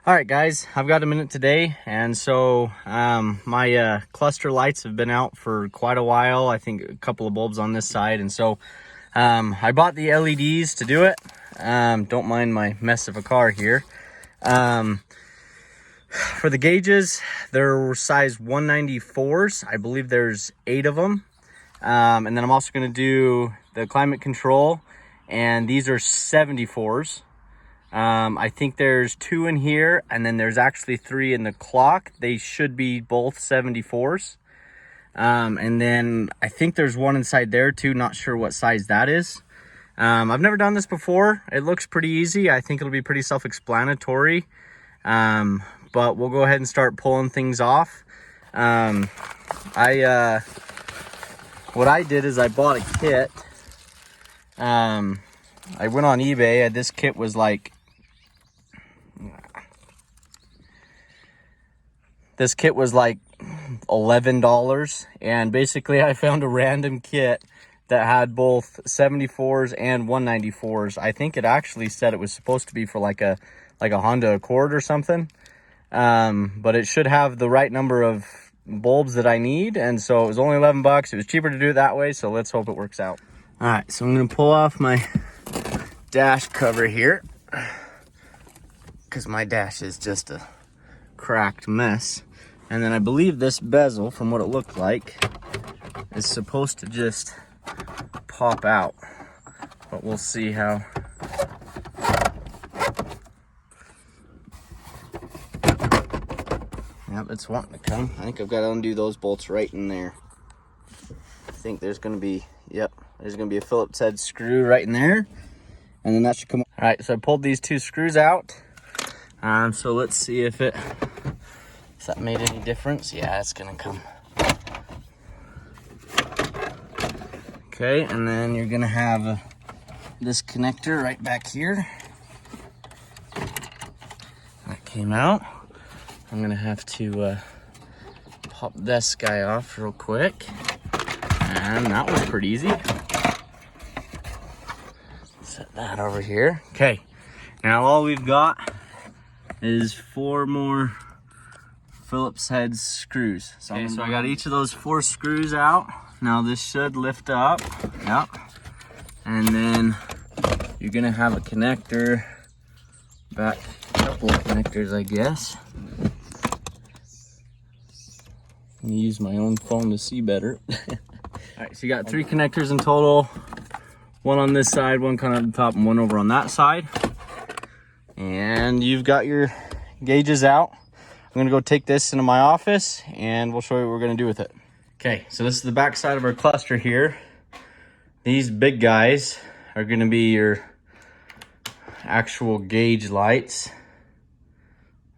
All right, guys, I've got a minute today, and so my cluster lights have been out for quite a while. I think a couple of bulbs on this side, and so I bought the LEDs to do it. Don't mind my mess of a car here. For the gauges, they're size 194s. I believe there's 8 of them. And then I'm also going to do the climate control, and these are 74s. I think there's 2 in here, and then there's actually 3 in the clock. They should be both 74s. And then I think there's 1 inside there too. Not sure what size that is. I've never done this before. It looks pretty easy. I think it'll be pretty self-explanatory. But we'll go ahead and start pulling things off. What I did is I bought a kit. I went on eBay, and this kit was like, $11, and basically I found a random kit that had both 74s and 194s. I think it actually said it was supposed to be for like a Honda Accord or something, but it should have the right number of bulbs that I need, and so it was only 11 bucks. It was cheaper to do it that way, so let's hope it works out. All right, so I'm gonna pull off my dash cover here because my dash is just a cracked mess. And then I believe this bezel, from what it looked like, is supposed to just pop out, but we'll see how. Yep, it's wanting to come. I think I've got to undo those bolts right in there. I think there's going to be, yep, there's going to be a Phillips head screw right in there, and then that should come. All right, so I pulled these 2 screws out. So let's see if that made any difference. Yeah, it's gonna come. Okay, and then you're gonna have this connector right back here. That came out. I'm gonna have to pop this guy off real quick, and that was pretty easy. Set that over here. Okay, now all we've got is 4 more Phillips head screws. Okay, so I got each of those 4 screws out. Now this should lift up. Yep. And then you're gonna have a connector back, a couple of connectors, I guess. I'm gonna use my own phone to see better. All right, so you got 3 connectors in total. 1 on this side, 1 kind of on the top, and 1 over on that side. And you've got your gauges out. I'm gonna go take this into my office and we'll show you what we're gonna do with it. Okay, so this is the back side of our cluster here. These big guys are gonna be your actual gauge lights.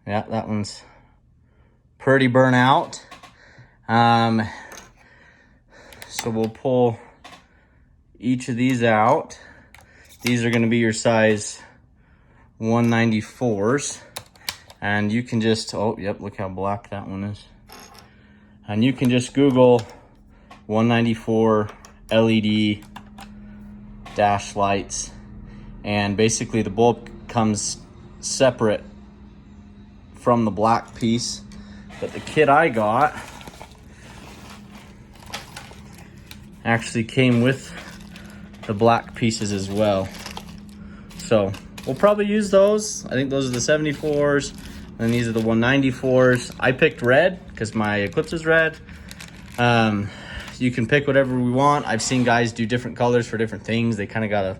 Yeah, that one's pretty burnt out. So we'll pull each of these out. These are gonna be your size 194s. And you can just, oh, yep, look how black that one is. And you can just Google 194 LED dash lights. And basically the bulb comes separate from the black piece. But the kit I got actually came with the black pieces as well. So we'll probably use those. I think those are the 74s. And these are the 194s. I picked red because my Eclipse is red. You can pick whatever we want. I've seen guys do different colors for different things. They kind of got a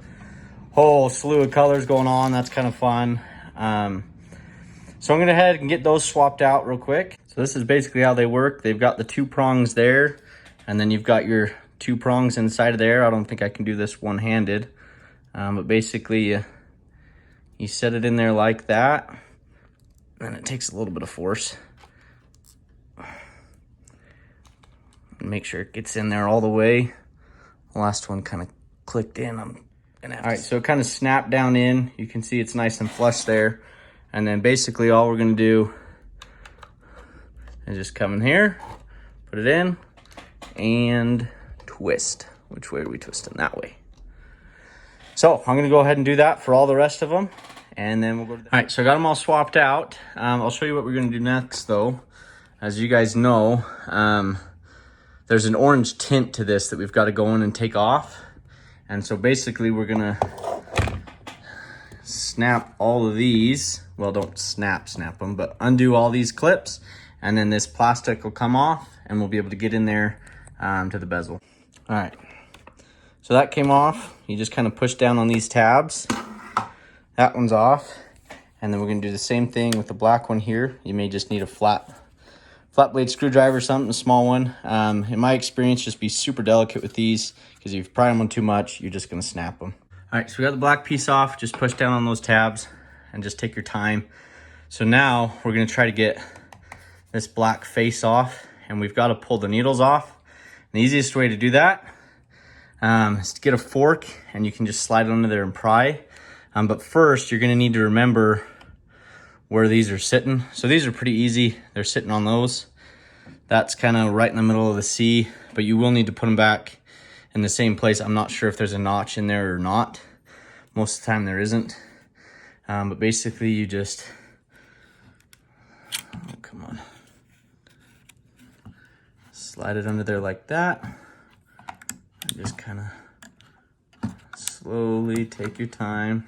whole slew of colors going on. That's kind of fun. So I'm gonna go ahead and get those swapped out real quick. So this is basically how they work. They've got the 2 prongs there, and then you've got your 2 prongs inside of there. I don't think I can do this one-handed, but basically you set it in there like that. And it takes a little bit of force. Make sure it gets in there all the way. The last one kind of clicked in. All right, so it kind of snapped down in. You can see it's nice and flush there. And then basically all we're gonna do is just come in here, put it in, and twist. Which way are we twisting? That way. So I'm gonna go ahead and do that for all the rest of them. and then we'll go to the... All right, so I got them all swapped out. I'll show you what we're gonna do next though. As you guys know, there's an orange tint to this that we've got to go in and take off. And so basically we're gonna snap all of these. Well, don't snap them, but undo all these clips, and then this plastic will come off and we'll be able to get in there to the bezel. All right, so that came off. You just kind of push down on these tabs. That one's off. And then we're gonna do the same thing with the black one here. You may just need a flat blade screwdriver, something, a small one. In my experience, just be super delicate with these, because if you pry them on too much, you're just gonna snap them. All right, so we got the black piece off. Just push down on those tabs and just take your time. So now we're gonna try to get this black face off, and we've got to pull the needles off. And the easiest way to do that is to get a fork, and you can just slide it under there and pry. But first, you're gonna need to remember where these are sitting. So these are pretty easy. They're sitting on those. That's kind of right in the middle of the C, but you will need to put them back in the same place. I'm not sure if there's a notch in there or not. Most of the time there isn't. But basically you just, oh, come on. Slide it under there like that. And just kind of slowly take your time,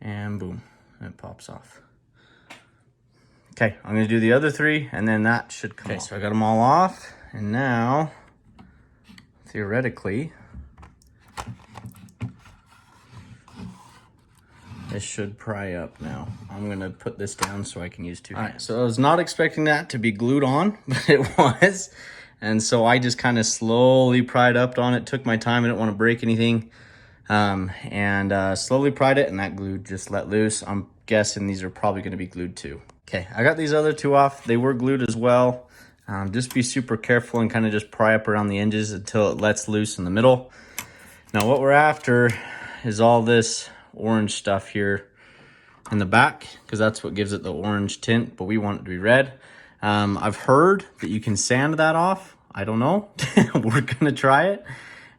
and boom, it pops off. Okay, I'm gonna do the other three, and then that should come off. So I got them all off, and now, theoretically, this should pry up now. I'm gonna put this down so I can use two hands. All right, so I was not expecting that to be glued on, but it was. And so I just kind of slowly pried up on it, took my time, I didn't want to break anything. Slowly pried it, and that glue just let loose. I'm guessing these are probably gonna be glued too. Okay, I got these other two off. They were glued as well. Just be super careful and kind of just pry up around the edges until it lets loose in the middle. Now what we're after is all this orange stuff here in the back, because that's what gives it the orange tint, but we want it to be red. I've heard that you can sand that off. I don't know. We're gonna try it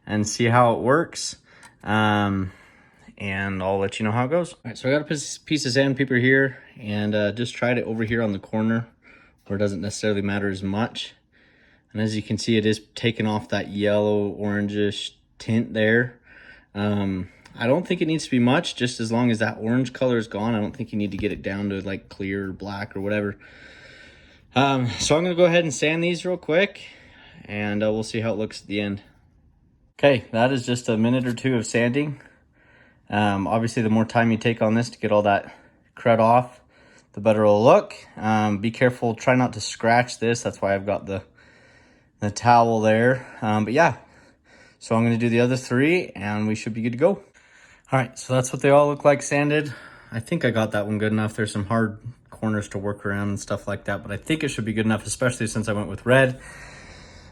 and see how it works. And I'll let you know how it goes. All right, so I got a piece of sandpaper here, and just tried it over here on the corner where it doesn't necessarily matter as much. And as you can see, it is taking off that yellow orangish tint there. I don't think it needs to be much, just as long as that orange color is gone. I don't think you need to get it down to like clear or black or whatever. So I'm gonna go ahead and sand these real quick, and we'll see how it looks at the end. Okay, that is just a minute or two of sanding. Obviously, the more time you take on this to get all that crud off, the better it'll look. Be careful, try not to scratch this. That's why I've got the towel there. But yeah, so I'm gonna do the other three, and we should be good to go. All right, so that's what they all look like sanded. I think I got that one good enough. There's some hard corners to work around and stuff like that, but I think it should be good enough, especially since I went with red.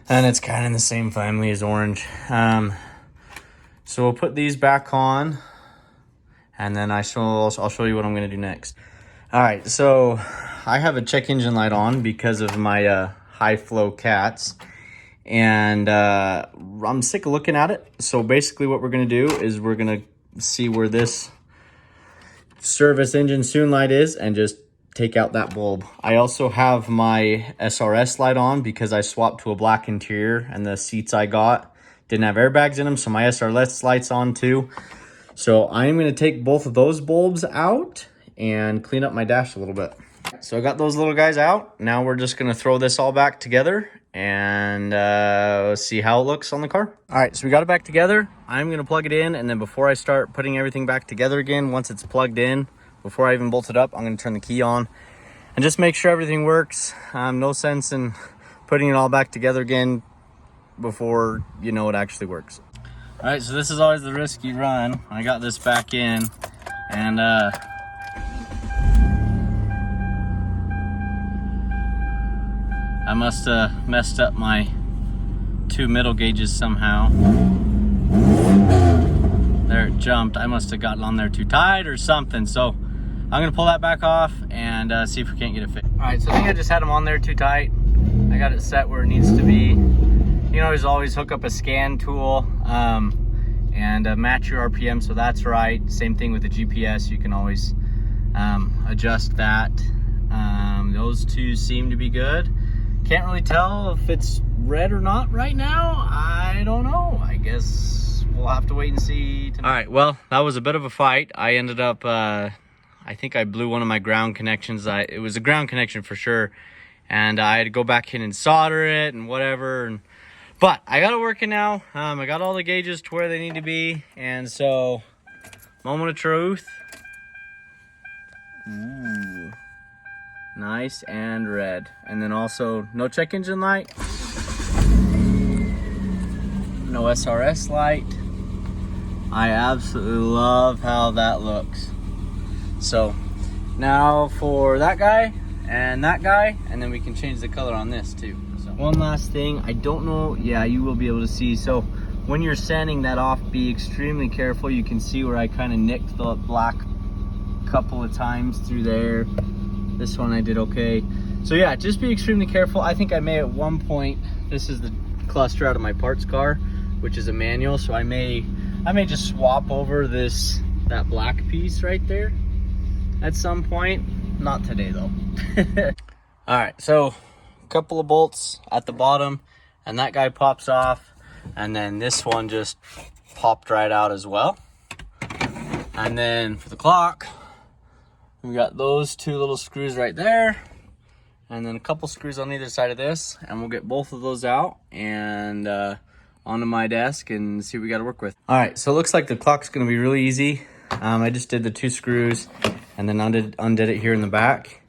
And it's kind of in the same family as orange. So we'll put these back on, and then I'll show you what I'm gonna do next. All right, so I have a check engine light on because of my high flow cats, and I'm sick of looking at it. So basically what we're gonna do is we're gonna see where this service engine soon light is and just take out that bulb. I also have my SRS light on because I swapped to a black interior, and the seats I got didn't have airbags in them, so my SRS light's on too. So I'm gonna take both of those bulbs out and clean up my dash a little bit. So I got those little guys out. Now we're just gonna throw this all back together and see how it looks on the car. All right, so we got it back together. I'm gonna plug it in, and then before I start putting everything back together again, once it's plugged in, before I even bolt it up, I'm gonna turn the key on and just make sure everything works. No sense in putting it all back together again before you know it actually works. All right, so this is always the risk you run. I got this back in, and I must have messed up my two middle gauges somehow. There it jumped. I must have gotten on there too tight or something. So I'm gonna pull that back off and see if we can't get it fixed. All right, so I think I just had them on there too tight. I got it set where it needs to be. You know, always hook up a scan tool and match your RPM so that's right. Same thing with the GPS. You can always adjust that. Those two seem to be good. Can't really tell if it's red or not right now. I don't know. I guess we'll have to wait and see tonight. All right, well, that was a bit of a fight. I ended up, I think I blew one of my ground connections. It was a ground connection for sure. And I had to go back in and solder it and whatever. But I got it working now. I got all the gauges to where they need to be. And so, moment of truth. Ooh. Nice and red. And then also no check engine light. No SRS light. I absolutely love how that looks. So now for that guy and that guy, and then we can change the color on this too. So one last thing, I don't know, yeah, you will be able to see. So when you're sanding that off, be extremely careful. You can see where I kind of nicked the black a couple of times through there. This one I did okay. So yeah, just be extremely careful. I think I may at one point, this is the cluster out of my parts car, which is a manual. So I may just swap over that black piece right there at some point. Not today though. All right, so a couple of bolts at the bottom, and that guy pops off, and then this one just popped right out as well. And then for the clock, we got those two little screws right there, and then a couple screws on either side of this, and we'll get both of those out and onto my desk and see what we got to work with. All right, so it looks like the clock's going to be really easy. I just did the two screws and then undid it here in the back.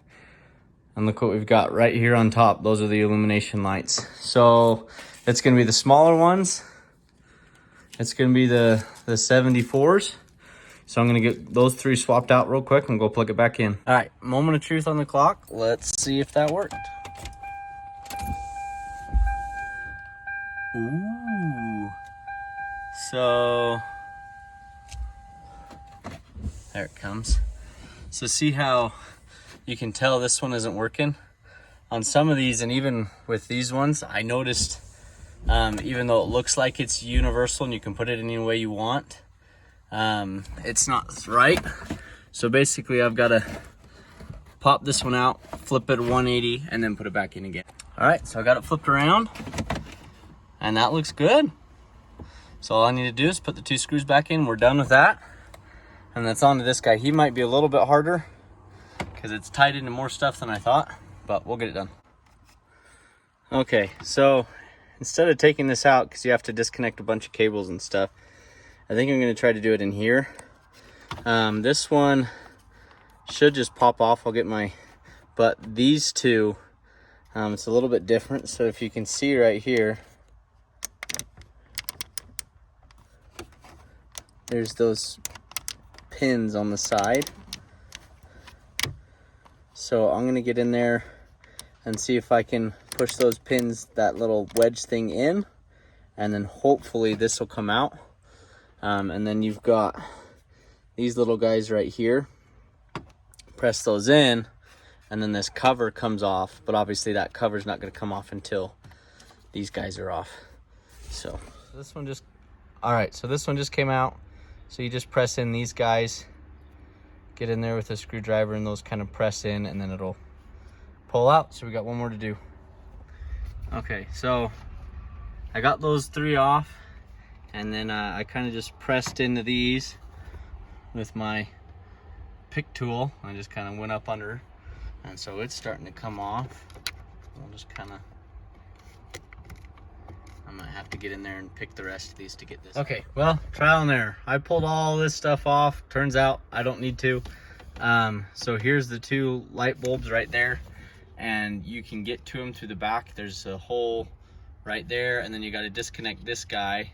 And look what we've got right here on top. Those are the illumination lights. So it's going to be the smaller ones. It's going to be the 74s. So I'm going to get those three swapped out real quick and go plug it back in. All right, moment of truth on the clock. Let's see if that worked. Ooh. So there it comes. So see how you can tell this one isn't working? On some of these, and even with these ones, I noticed even though it looks like it's universal and you can put it any way you want, it's not right. So basically I've got to pop this one out, flip it 180, and then put it back in again. All right, so I got it flipped around and that looks good. So all I need to do is put the two screws back in. We're done with that. And that's on to this guy. He might be a little bit harder because it's tied into more stuff than I thought, but we'll get it done. Okay, so instead of taking this out, because you have to disconnect a bunch of cables and stuff, I think I'm going to try to do it in here. This one should just pop off. I'll get but these two, it's a little bit different. So if you can see right here, there's those pins on the side. So I'm gonna get in there and see if I can push those pins, that little wedge thing in, and then hopefully this will come out. And then you've got these little guys right here. Press those in, and then this cover comes off, but obviously that cover's not gonna come off until these guys are off. So this one just, all right, so this one just came out. So you just press in these guys, get in there with a screwdriver, and those kind of press in, and then it'll pull out. So we got one more to do. Okay, so I got those three off, and then I kind of just pressed into these with my pick tool. I just kind of went up under, and so it's starting to come off. We'll just kind of, I might have to get in there and pick the rest of these to get this. Okay, well, trial and error. I pulled all this stuff off. Turns out I don't need to. So here's the two light bulbs right there, and you can get to them through the back. There's a hole right there, and then you got to disconnect this guy,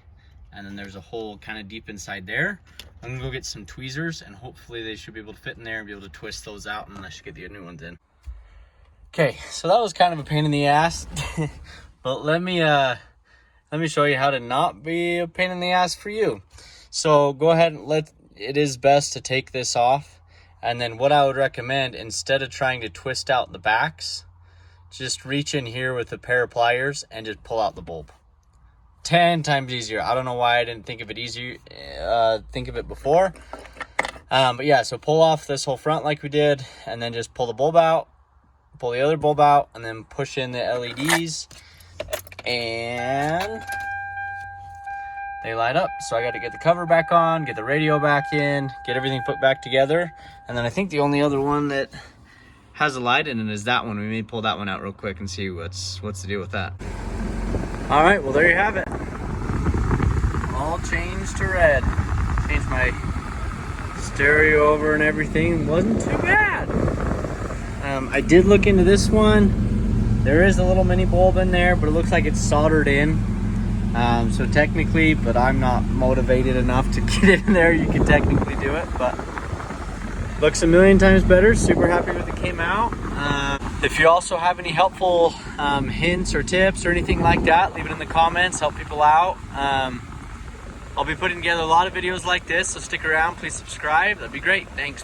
and then there's a hole kind of deep inside there. I'm gonna go get some tweezers, and hopefully they should be able to fit in there and be able to twist those out, and then I should get the new ones in. Okay, so that was kind of a pain in the ass, but let me show you how to not be a pain in the ass for you. So go ahead and it is best to take this off. And then what I would recommend, instead of trying to twist out the backs, just reach in here with a pair of pliers and just pull out the bulb. 10 times easier. I don't know why I didn't think of it before. But yeah, so pull off this whole front like we did, and then just pull the bulb out, pull the other bulb out, and then push in the LEDs, and they light up. So I got to get the cover back on, get the radio back in, get everything put back together. And then I think the only other one that has a light in it is that one. We may pull that one out real quick and see what's the deal with that. All right, well, there you have it. All changed to red. Changed my stereo over and everything. Wasn't too bad. I did look into this one. There is a little mini bulb in there, but it looks like it's soldered in. So technically, but I'm not motivated enough to get it in there. You can technically do it, but looks a million times better. Super happy with it came out. If you also have any helpful hints or tips or anything like that, leave it in the comments. Help people out. I'll be putting together a lot of videos like this, so stick around. Please subscribe. That'd be great. Thanks.